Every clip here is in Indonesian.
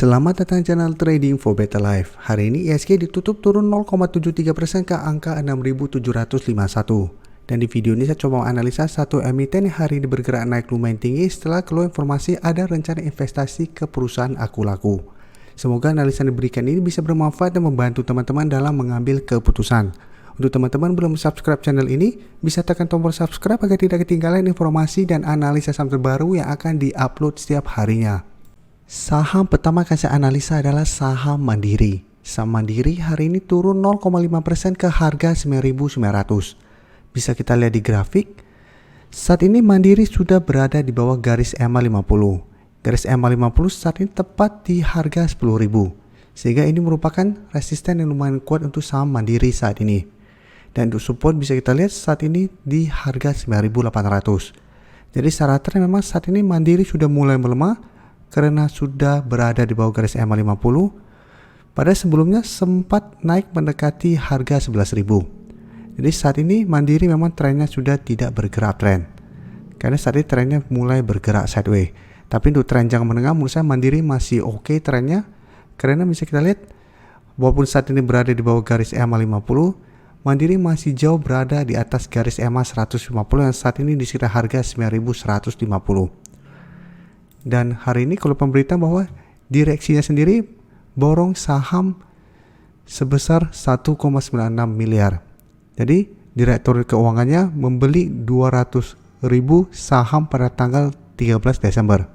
Selamat datang channel Trading for Better Life. Hari ini IHSG ditutup turun 0,73% ke angka 6.751. Dan di video ini saya coba analisa satu emiten yang hari ini bergerak naik lumayan tinggi setelah keluar informasi ada rencana investasi ke perusahaan Aku Laku. Semoga analisa yang diberikan ini bisa bermanfaat dan membantu teman-teman dalam mengambil keputusan. Untuk teman-teman belum subscribe channel ini, bisa tekan tombol subscribe agar tidak ketinggalan informasi dan analisa saham terbaru yang akan diupload setiap harinya. Saham pertama yang saya analisa adalah saham Mandiri. Saham Mandiri hari ini turun 0,5% ke harga 9.900. Bisa kita lihat di grafik. Saat ini Mandiri sudah berada di bawah garis EMA 50. Garis EMA 50 saat ini tepat di harga 10.000. Sehingga ini merupakan resisten yang lumayan kuat untuk saham Mandiri saat ini. Dan untuk support bisa kita lihat saat ini di harga 9.800. Jadi secara tren memang saat ini Mandiri sudah mulai melemah karena sudah berada di bawah garis EMA 50. Pada sebelumnya sempat naik mendekati harga 11.000. Jadi saat ini Mandiri memang trennya sudah tidak bergerak tren. Karena saat ini trennya mulai bergerak sideways. Tapi untuk tren jangka menengah menurut saya Mandiri masih oke trennya. Karena bisa kita lihat walaupun saat ini berada di bawah garis EMA 50, Mandiri masih jauh berada di atas garis EMA 150 yang saat ini di sekitar harga 9.150. Dan hari ini kalau pemberitaan bahwa direksinya sendiri borong saham sebesar 1,96 miliar. Jadi direktur keuangannya membeli 200.000 saham pada tanggal 13 Desember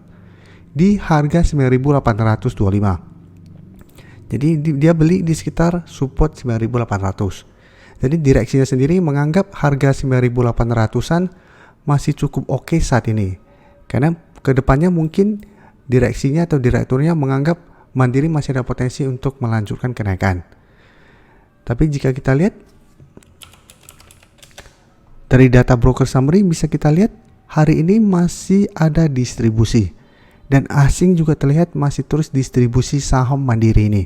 di harga 9.825. Jadi dia beli di sekitar support 9.800. Jadi direksinya sendiri menganggap harga 9.800-an masih cukup oke saat ini. Karena kedepannya mungkin direksinya atau direkturnya menganggap Mandiri masih ada potensi untuk melanjutkan kenaikan. Tapi jika kita lihat dari data broker summary bisa kita lihat hari ini masih ada distribusi. Dan asing juga terlihat masih terus distribusi saham Mandiri ini.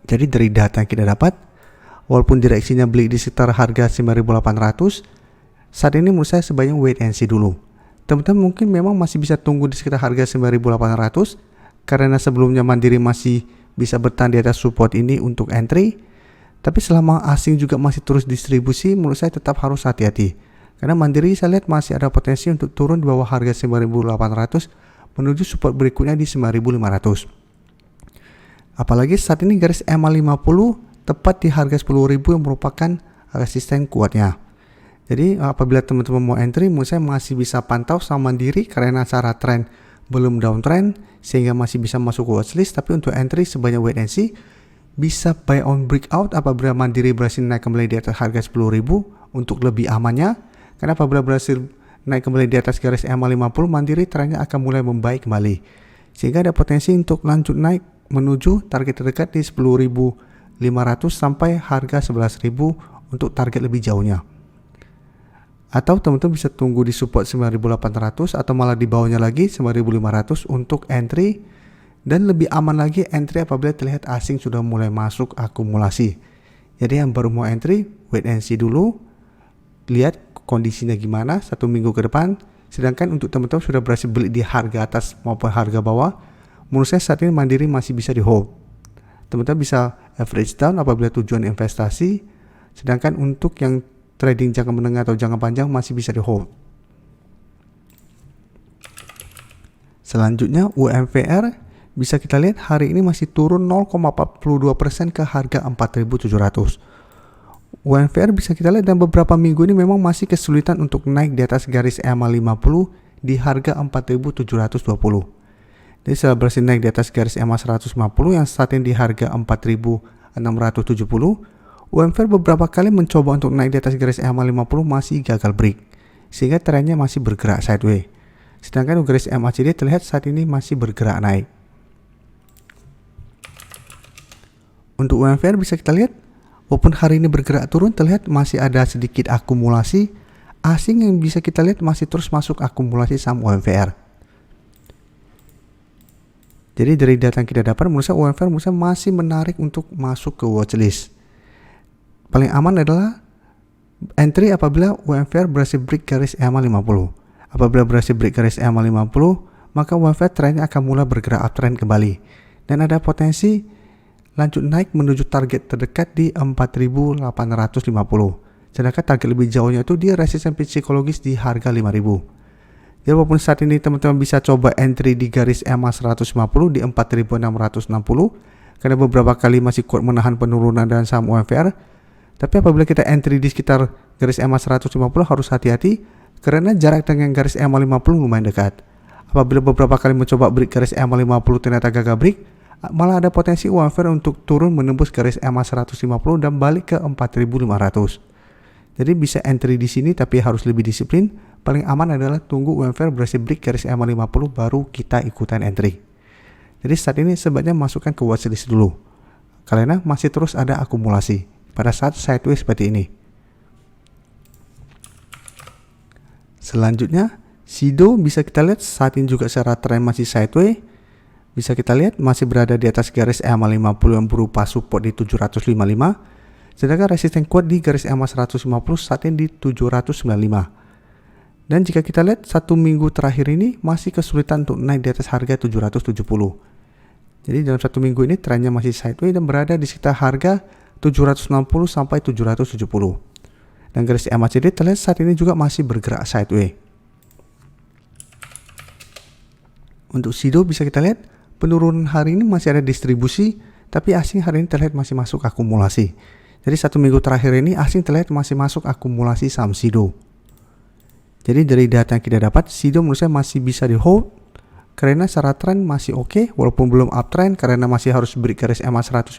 Jadi dari data yang kita dapat, walaupun direksinya beli di sekitar harga 9.800, saat ini menurut saya sebaiknya wait and see dulu. Teman-teman mungkin memang masih bisa tunggu di sekitar harga 9.800 karena sebelumnya Mandiri masih bisa bertahan di atas support ini untuk entry. Tapi selama asing juga masih terus distribusi, menurut saya tetap harus hati-hati. Karena Mandiri saya lihat masih ada potensi untuk turun di bawah harga 9.800 menuju support berikutnya di 9.500. Apalagi saat ini garis EMA 50 tepat di harga 10.000 yang merupakan resisten kuatnya. Jadi apabila teman-teman mau entry, menurut saya masih bisa pantau saham Mandiri karena secara tren belum downtrend sehingga masih bisa masuk ke watchlist. Tapi untuk entry sebanyak wait and see, bisa buy on breakout apabila Mandiri berhasil naik kembali di atas harga 10.000 untuk lebih amannya. Karena apabila berhasil naik kembali di atas garis EMA 50, Mandiri trennya akan mulai membaik kembali. Sehingga ada potensi untuk lanjut naik menuju target terdekat di 10.500 sampai harga 11.000 untuk target lebih jauhnya. Atau teman-teman bisa tunggu di support 9.800 atau malah di bawahnya lagi 9.500 untuk entry. Dan lebih aman lagi entry apabila terlihat asing sudah mulai masuk akumulasi. Jadi yang baru mau entry, wait and see dulu. Lihat kondisinya gimana 1 minggu ke depan. Sedangkan untuk teman-teman sudah berhasil beli di harga atas maupun harga bawah, menurut saya saat ini Mandiri masih bisa di hold. Teman-teman bisa average down apabila tujuan investasi. Sedangkan untuk yang trading jangka menengah atau jangka panjang masih bisa di hold. Selanjutnya UMVR bisa kita lihat hari ini masih turun 0,42% ke harga 4.700. UMVR bisa kita lihat dan beberapa minggu ini memang masih kesulitan untuk naik di atas garis EMA 50 di harga 4.720. Jadi setelah berhasil naik di atas garis EMA 150 yang saat ini di harga 4.670, UMVR beberapa kali mencoba untuk naik di atas garis EMA 50 masih gagal break, sehingga trennya masih bergerak sideways. Sedangkan garis MACD terlihat saat ini masih bergerak naik. Untuk UMVR bisa kita lihat, walaupun hari ini bergerak turun, terlihat masih ada sedikit akumulasi asing yang bisa kita lihat masih terus masuk akumulasi saham UMVR. Jadi dari data yang kita dapat, menurut saya UMVR masih menarik untuk masuk ke watchlist. Paling aman adalah entry apabila UMVR berhasil break garis EMA 50. Apabila berhasil break garis EMA 50, maka UMVR trennya akan mulai bergerak uptrend kembali. dan ada potensi lanjut naik menuju target terdekat di 4.850. Sedangkan target lebih jauhnya itu di resisten psikologis di harga 5.000. Jadi walaupun saat ini teman-teman bisa coba entry di garis EMA 150 di 4.660 karena beberapa kali masih kuat menahan penurunan dan saham UMVR. Tapi apabila kita entry di sekitar garis EMA 150 harus hati-hati karena jarak dengan garis EMA 50 lumayan dekat. Apabila beberapa kali mencoba break garis EMA 50 ternyata gagal break, malah ada potensi UMVR untuk turun menembus garis EMA 150 dan balik ke 4.500. Jadi bisa entry di sini tapi harus lebih disiplin. Paling aman adalah tunggu UMVR berhasil break garis EMA 50 baru kita ikutan entry. Jadi saat ini sebaiknya masukkan ke watchlist dulu karena masih terus ada akumulasi pada saat sideways seperti ini. Selanjutnya SIDO bisa kita lihat saat ini juga secara tren masih sideways. Bisa kita lihat masih berada di atas garis EMA 50 yang berupa support di 755. Sedangkan resisten kuat di garis EMA 150 saat ini di 795. Dan jika kita lihat satu minggu terakhir ini masih kesulitan untuk naik di atas harga 770. Jadi dalam satu minggu ini trennya masih sideways dan berada di sekitar harga 760 sampai 770. Dan garis EMA CD terlihat saat ini juga masih bergerak sideways. Untuk SIDO bisa kita lihat penurunan hari ini masih ada distribusi, tapi asing hari ini terlihat masih masuk akumulasi. Jadi satu minggu terakhir ini asing terlihat masih masuk akumulasi saham SIDO. Jadi dari data yang kita dapat, SIDO menurut saya masih bisa di hold karena secara tren masih oke, walaupun belum uptrend karena masih harus break garis EMA 150.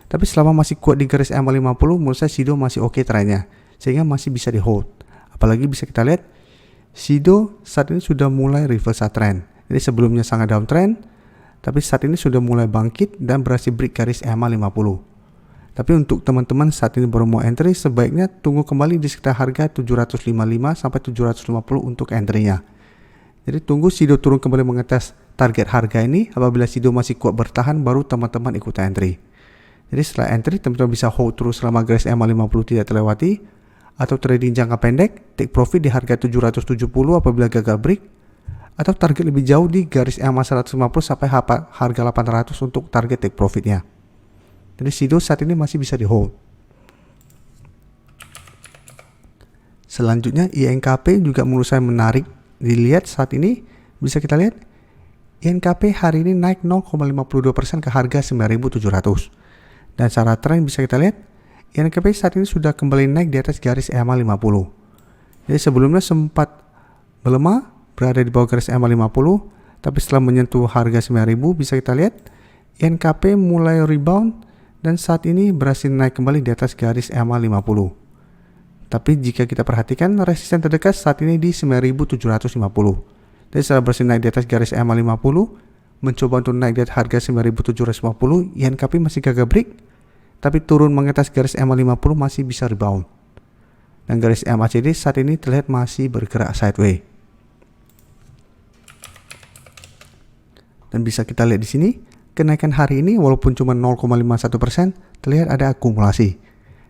Tapi selama masih kuat di garis EMA 50, menurut saya SIDO masih oke trennya, sehingga masih bisa di hold. Apalagi bisa kita lihat SIDO saat ini sudah mulai reversal trend. Jadi sebelumnya sangat downtrend, tapi saat ini sudah mulai bangkit dan berhasil break garis EMA 50. Tapi untuk teman-teman saat ini baru mau entry, sebaiknya tunggu kembali di sekitar harga 755 sampai 750 untuk entry-nya. Jadi tunggu SIDO turun kembali mengetes target harga ini. Apabila SIDO masih kuat bertahan, baru teman-teman ikut entry. Jadi setelah entry, teman-teman bisa hold terus selama garis EMA 50 tidak terlewati, atau trading jangka pendek, take profit di harga 770 apabila gagal break, atau target lebih jauh di garis EMA 150 sampai harga 800 untuk target take profitnya. Jadi SIDO saat ini masih bisa di hold. Selanjutnya INKP juga menurut saya menarik dilihat saat ini. Bisa kita lihat INKP hari ini naik 0,52% ke harga 9.700. Dan secara tren bisa kita lihat INKP saat ini sudah kembali naik di atas garis EMA 50. Jadi sebelumnya sempat melemah berada di bawah garis EMA 50, tapi setelah menyentuh harga 9.000 bisa kita lihat INKP mulai rebound dan saat ini berhasil naik kembali di atas garis EMA 50. Tapi jika kita perhatikan resisten terdekat saat ini di 9.750. Jadi setelah berhasil naik di atas garis EMA 50, mencoba untuk naik di atas harga 9.750, INKP masih gagal break, tapi turun mengatas garis EMA 50 masih bisa rebound. Dan garis MACD saat ini terlihat masih bergerak sideways. Dan bisa kita lihat di sini, kenaikan hari ini walaupun cuma 0,51% terlihat ada akumulasi.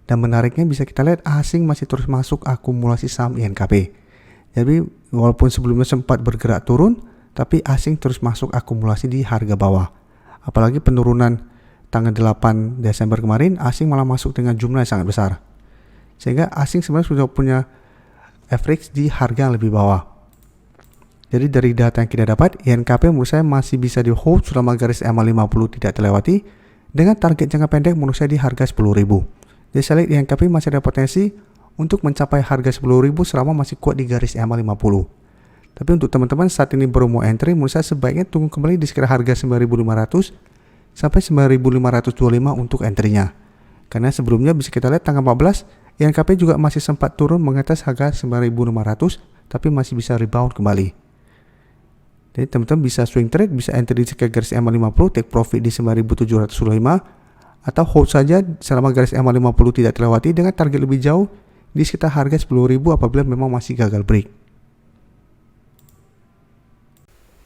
Dan menariknya bisa kita lihat asing masih terus masuk akumulasi saham INKP. Jadi walaupun sebelumnya sempat bergerak turun, tapi asing terus masuk akumulasi di harga bawah. Apalagi penurunan tanggal 8 Desember kemarin, asing malah masuk dengan jumlah yang sangat besar. Sehingga asing sebenarnya sudah punya average di harga yang lebih bawah. Jadi dari data yang kita dapat, INKP menurut saya masih bisa di hold selama garis EMA 50 tidak terlewati, dengan target jangka pendek menurut saya di harga 10.000. Jadi saya lihat INKP masih ada potensi untuk mencapai harga 10.000 selama masih kuat di garis EMA 50. Tapi untuk teman-teman saat ini baru mau entry, menurut saya sebaiknya tunggu kembali di sekitar harga 9.500 sampai 9.525 untuk entry-nya. Karena sebelumnya bisa kita lihat tanggal 14, INKP juga masih sempat turun mengatas harga 9.500, tapi masih bisa rebound kembali. Jadi teman-teman bisa swing trade, bisa entry di sekitar garis EMA 50, take profit di 9.725, atau hold saja selama garis EMA 50 tidak terlewati dengan target lebih jauh di sekitar harga 10.000 apabila memang masih gagal break.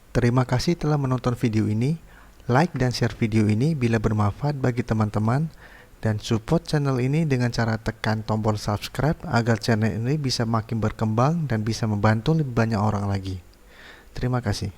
Terima kasih telah menonton video ini. Like dan share video ini bila bermanfaat bagi teman-teman, dan support channel ini dengan cara tekan tombol subscribe agar channel ini bisa makin berkembang dan bisa membantu lebih banyak orang lagi. Terima kasih.